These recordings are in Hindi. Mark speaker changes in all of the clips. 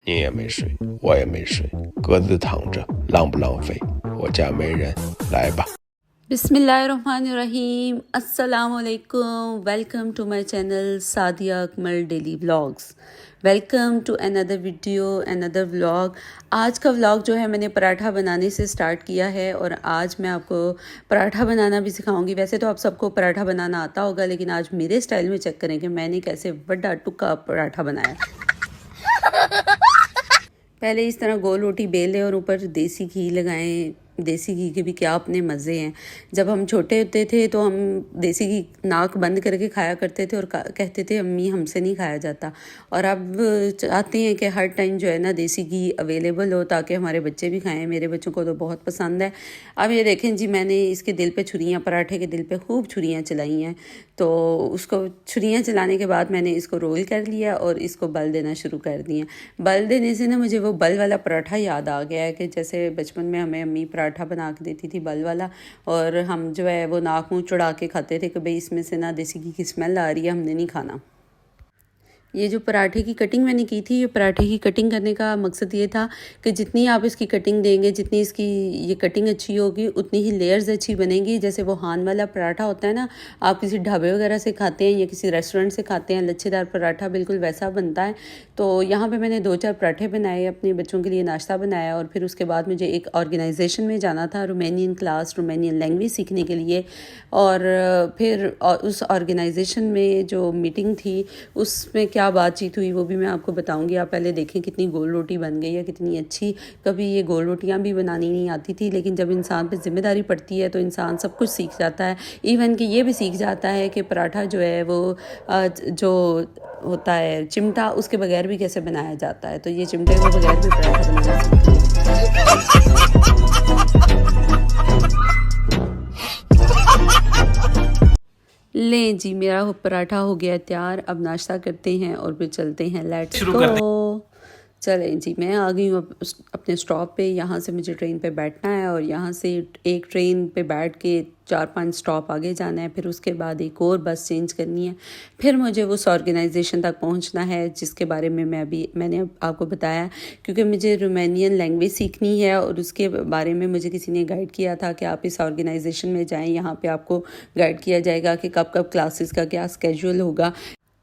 Speaker 1: 你也没睡，我也没睡，各自躺着，浪不浪费？我家没人，来吧。
Speaker 2: बिस्मिल्लाहिर्रहमानिर्रहीम अस्सलाम वालेकुम welcome to my channel Sadia Akmal daily vlogs. Welcome to another video another vlog. आज का व्लॉग जो है मैंने पराठा बनाने से स्टार्ट किया है और आज मैं आपको पराठा बनाना भी सिखाऊंगी। वैसे तो आप सबको पराठा बनाना आता होगा, लेकिन आज मेरे स्टाइल में चेक करें कि मैंने कैसे बड़ा टुक्का पराठा बनाया। पहले इस तरह गोल रोटी बेल लें और ऊपर देसी घी लगाएं। देसी घी के भी क्या अपने मज़े हैं। जब हम छोटे होते थे तो हम देसी घी नाक बंद करके खाया करते थे और कहते थे अम्मी हमसे नहीं खाया जाता। और अब चाहते हैं कि हर टाइम जो है ना देसी घी अवेलेबल हो ताकि हमारे बच्चे भी खाएं। मेरे बच्चों को तो बहुत पसंद है। अब ये देखें जी, मैंने इसके दिल पे छुरियाँ, पराठे के दिल पे खूब छुरियाँ चलाई हैं। तो उसको छुरियाँ चलाने के बाद मैंने इसको रोल कर लिया और इसको बल देना शुरू कर दिया। बल देने से ना मुझे वो बल वाला पराठा याद आ गया है कि जैसे बचपन में हमें अम्मी पराठा बना के देती थी बल वाला, और हम जो है वो नाक मुँह चढ़ा के खाते थे कि भाई इसमें से ना देसी घी की स्मेल आ रही है, हमने नहीं खाना। ये जो पराठे की कटिंग मैंने की थी, ये पराठे की कटिंग करने का मकसद ये था कि जितनी आप इसकी कटिंग देंगे, जितनी इसकी ये कटिंग अच्छी होगी, उतनी ही लेयर्स अच्छी बनेंगी। जैसे वो हान वाला पराठा होता है ना, आप किसी ढाबे वगैरह से खाते हैं या किसी रेस्टोरेंट से खाते हैं, लच्छेदार पराठा बिल्कुल वैसा बनता है। तो यहाँ पे मैंने 2-4 पराठे बनाए, अपने बच्चों के लिए नाश्ता बनाया, और फिर उसके बाद मुझे एक ऑर्गेनाइजेशन में जाना था, रोमानियन क्लास, रोमानियन लैंग्वेज सीखने के लिए। और फिर उस ऑर्गेनाइजेशन में जो मीटिंग थी उसमें क्या बातचीत हुई वो भी मैं आपको बताऊंगी। आप पहले देखें कितनी गोल रोटी बन गई है, कितनी अच्छी। कभी ये गोल रोटियां भी बनानी नहीं आती थी, लेकिन जब इंसान पे जिम्मेदारी पड़ती है तो इंसान सब कुछ सीख जाता है। इवन कि ये भी सीख जाता है कि पराठा जो है वो जो होता है चिमटा, उसके बगैर भी कैसे बनाया जाता है। तो ये चिमटे के बगैर भी पराठा बनाना सीख लें जी। मेरा पराठा हो गया तैयार। अब नाश्ता करते हैं और फिर चलते हैं। Let's go. चलें जी, मैं आ गई हूँ अपने स्टॉप पे। यहाँ से मुझे ट्रेन पे बैठना है और यहाँ से एक ट्रेन पे बैठ के 4-5 स्टॉप आगे जाना है। फिर उसके बाद एक और बस चेंज करनी है। फिर मुझे उस ऑर्गेनाइजेशन तक पहुँचना है जिसके बारे में मैंने आपको बताया, क्योंकि मुझे रोमानियन लैंग्वेज सीखनी है और उसके बारे में मुझे किसी ने गाइड किया था कि आप इस ऑर्गेनाइजेशन में जाएं। यहाँ पे आपको गाइड किया जाएगा कि कब कब क्लासेस का क्या स्केड्यूल होगा।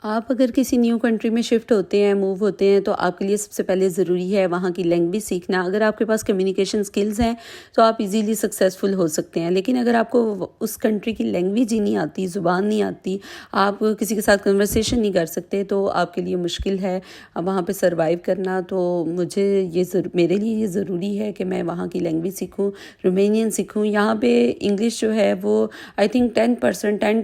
Speaker 2: आप अगर किसी न्यू कंट्री में शिफ्ट होते हैं, मूव होते हैं, तो आपके लिए सबसे पहले ज़रूरी है वहाँ की लैंग्वेज सीखना। अगर आपके पास कम्युनिकेशन स्किल्स हैं तो आप इजीली सक्सेसफुल हो सकते हैं, लेकिन अगर आपको उस कंट्री की लैंग्वेज ही नहीं आती, ज़ुबान नहीं आती, आप किसी के साथ कन्वर्सेशन नहीं कर सकते, तो आपके लिए मुश्किल है वहाँ पे सरवाइव करना। तो मेरे लिए ये ज़रूरी है कि मैं वहाँ की लैंग्वेज सीखूँ, रोमानियन सीखूँ। यहाँ पे इंग्लिश जो है वो आई थिंक 10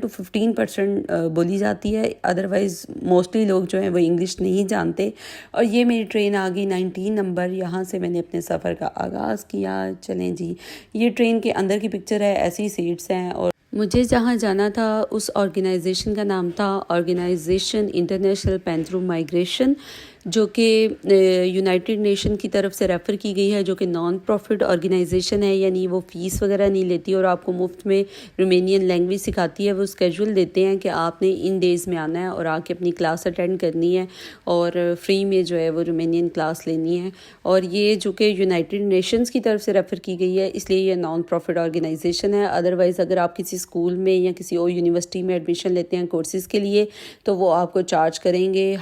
Speaker 2: to 15% बोली जाती है। अदरवाइज मोस्टली लोग जो हैं वो इंग्लिश नहीं जानते। और ये मेरी ट्रेन आ गई 19 नंबर। यहाँ से मैंने अपने सफ़र का आगाज़ किया। चलें जी, ये ट्रेन के अंदर की पिक्चर है, ऐसी सीट्स हैं। और मुझे जहाँ जाना था उस ऑर्गेनाइजेशन का नाम था ऑर्गेनाइजेशन इंटरनेशनल पैंथ्रो माइग्रेशन, जो कि यूनाइटेड नेशन की तरफ से रेफ़र की गई है, जो कि नॉन प्रॉफिट ऑर्गेनाइजेशन है। यानी वो फ़ीस वगैरह नहीं लेती और आपको मुफ्त में रोमानियन लैंग्वेज सिखाती है। वो स्केड्यूल देते हैं कि आपने इन डेज़ में आना है और आके अपनी क्लास अटेंड करनी है और फ्री में जो है वो रोमानियन क्लास लेनी है। और ये जो कि यूनाइटेड नेशंस की तरफ से रेफ़र की गई है, इसलिए ये नॉन प्रॉफिट ऑर्गेनाइजेशन है। अदरवाइज़ अगर आप किसी स्कूल में या किसी और यूनिवर्सिटी में एडमिशन लेते हैं कोर्सेज़ के लिए, तो वो आपको चार्ज करेंगे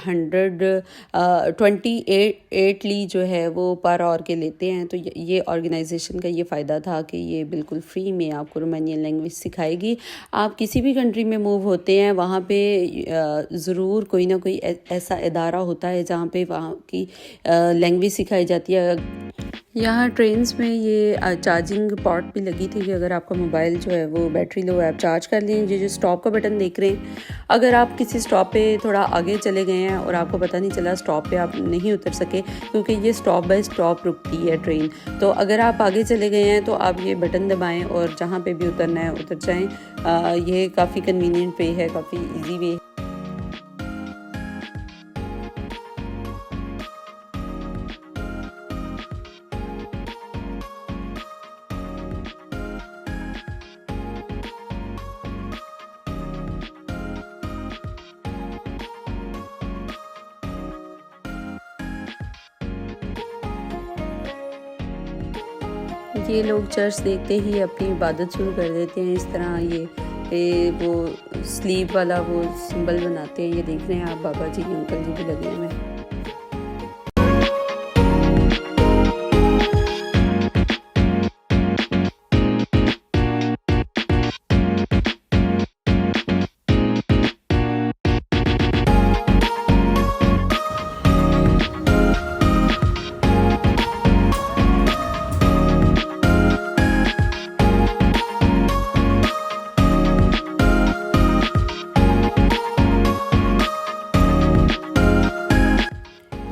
Speaker 2: 28ली जो है वो पर आवर के लेते हैं। तो ये ऑर्गेनाइजेशन का ये फ़ायदा था कि ये बिल्कुल फ्री में आपको रोमानियन लैंग्वेज सिखाएगी। आप किसी भी कंट्री में मूव होते हैं, वहाँ पे ज़रूर कोई ना कोई ऐसा इदारा होता है जहाँ पे वहाँ की लैंग्वेज सिखाई जाती है। यहाँ ट्रेन्स में ये चार्जिंग पॉट भी लगी थी कि अगर आपका मोबाइल जो है वो बैटरी लो है, आप चार्ज कर लें। ये जो स्टॉप का बटन देख रहे हैं, अगर आप किसी स्टॉप पे थोड़ा आगे चले गए हैं और आपको पता नहीं चला, स्टॉप पे आप नहीं उतर सके, क्योंकि ये स्टॉप बाय स्टॉप रुकती है ट्रेन। तो अगर आप आगे चले गए हैं तो आप ये बटन दबाएं और जहाँ पे भी उतरना है उतर जाएं। ये काफ़ी कन्वीनियंट वे है, काफ़ी ईजी वे है। ये लोग चर्च देखते ही अपनी इबादत शुरू कर देते हैं। इस तरह ये वो स्लीप वाला वो सिंबल बनाते हैं। ये देख रहे हैं आप, बाबा जी अंकल जी भी लगे हुए हैं।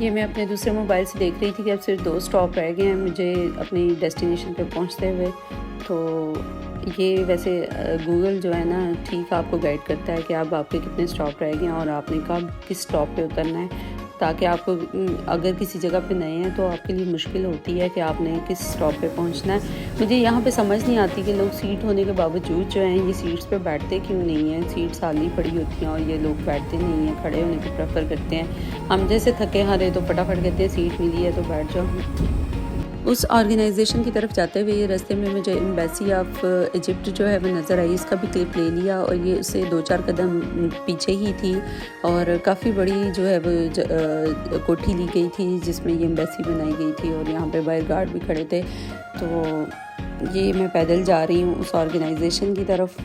Speaker 2: ये मैं अपने दूसरे मोबाइल से देख रही थी कि अब सिर्फ 2 स्टॉप रह गए हैं मुझे अपनी डेस्टिनेशन पे पहुंचते हुए। तो ये वैसे गूगल जो है ना ठीक आपको गाइड करता है कि अब आपके कितने स्टॉप रह गए हैं और आपने कब किस स्टॉप पे उतरना है, ताकि आपको अगर किसी जगह पे नए हैं तो आपके लिए मुश्किल होती है कि आपने किस स्टॉप पे पहुंचना है। मुझे यहाँ पे समझ नहीं आती कि लोग सीट होने के बावजूद जो हैं ये सीट्स पे बैठते क्यों नहीं हैं। सीट्स खाली पड़ी होती हैं और ये लोग बैठते नहीं हैं, खड़े होने को प्रेफर करते हैं। हम जैसे थके हारे तो फटाफट कहते हैं सीट मिली है तो बैठ जाओ। उस ऑर्गेनाइजेशन की तरफ जाते हुए ये रास्ते में मुझे एम्बेसी ऑफ इजिप्ट जो है वो नज़र आई। इसका भी क्लिप ले लिया और ये उससे 2-4 कदम पीछे ही थी और काफ़ी बड़ी जो है वो कोठी ली गई थी जिसमें ये एम्बेसी बनाई गई थी और यहाँ पे बाहर गार्ड भी खड़े थे। तो ये मैं पैदल जा रही हूँ उस ऑर्गेनाइजेशन की तरफ।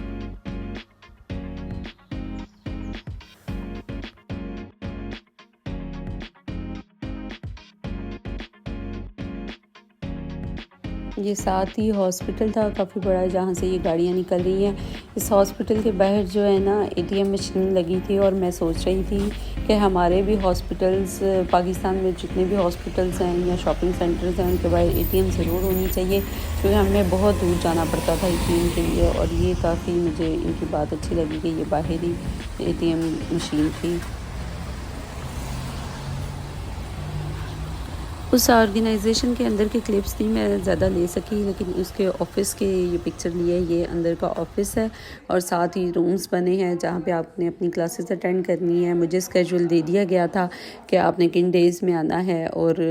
Speaker 2: ये साथ ही हॉस्पिटल था काफ़ी बड़ा जहाँ से ये गाड़ियाँ निकल रही हैं। इस हॉस्पिटल के बाहर जो है ना एटीएम मशीन लगी थी और मैं सोच रही थी कि हमारे भी हॉस्पिटल्स पाकिस्तान में जितने भी हॉस्पिटल्स हैं या शॉपिंग सेंटर्स हैं उनके बाहर एटीएम ज़रूर होनी चाहिए, क्योंकि हमें बहुत दूर जाना पड़ता था एटीएम के लिए। और ये काफ़ी मुझे इनकी बात अच्छी लगी कि ये बाहर ही एटीएम मशीन थी। उस ऑर्गेनाइजेशन के अंदर की क्लिप्स नहीं मैं ज़्यादा ले सकी, लेकिन उसके ऑफिस के ये पिक्चर लिए। ये अंदर का ऑफिस है और साथ ही रूम्स बने हैं जहाँ पे आपने अपनी क्लासेस अटेंड करनी है। मुझे स्केड्यूल दे दिया गया था कि आपने किन डेज़ में आना है और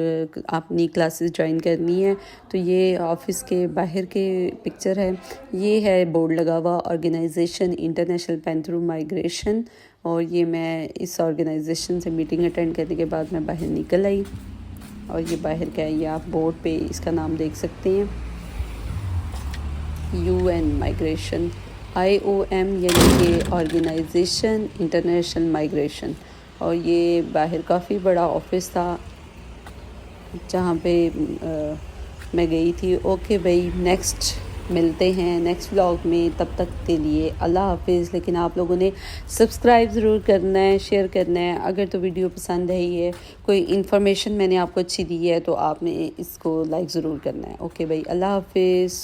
Speaker 2: अपनी क्लासेस ज्वाइन करनी है। तो ये ऑफिस के बाहर के पिक्चर है। ये है बोर्ड लगा हुआ ऑर्गेनाइजेशन इंटरनेशनल पैंथर माइग्रेशन। और ये मैं इस ऑर्गेनाइजेशन से मीटिंग अटेंड करने के बाद मैं बाहर निकल आई। और ये बाहर क्या है, ये आप बोर्ड पे इसका नाम देख सकते हैं, UN माइग्रेशन, IOM यानी कि ऑर्गेनाइजेशन इंटरनेशनल माइग्रेशन। और ये बाहर काफ़ी बड़ा ऑफिस था जहाँ पे मैं गई थी। ओके भाई, नेक्स्ट मिलते हैं नेक्स्ट व्लॉग में, तब तक के लिए अल्लाह हाफिज़। लेकिन आप लोगों ने सब्सक्राइब ज़रूर करना है, शेयर करना है। अगर तो वीडियो पसंद आई है, कोई इन्फॉर्मेशन मैंने आपको अच्छी दी है तो आपने इसको लाइक ज़रूर करना है। ओके भाई, अल्लाह हाफिज़।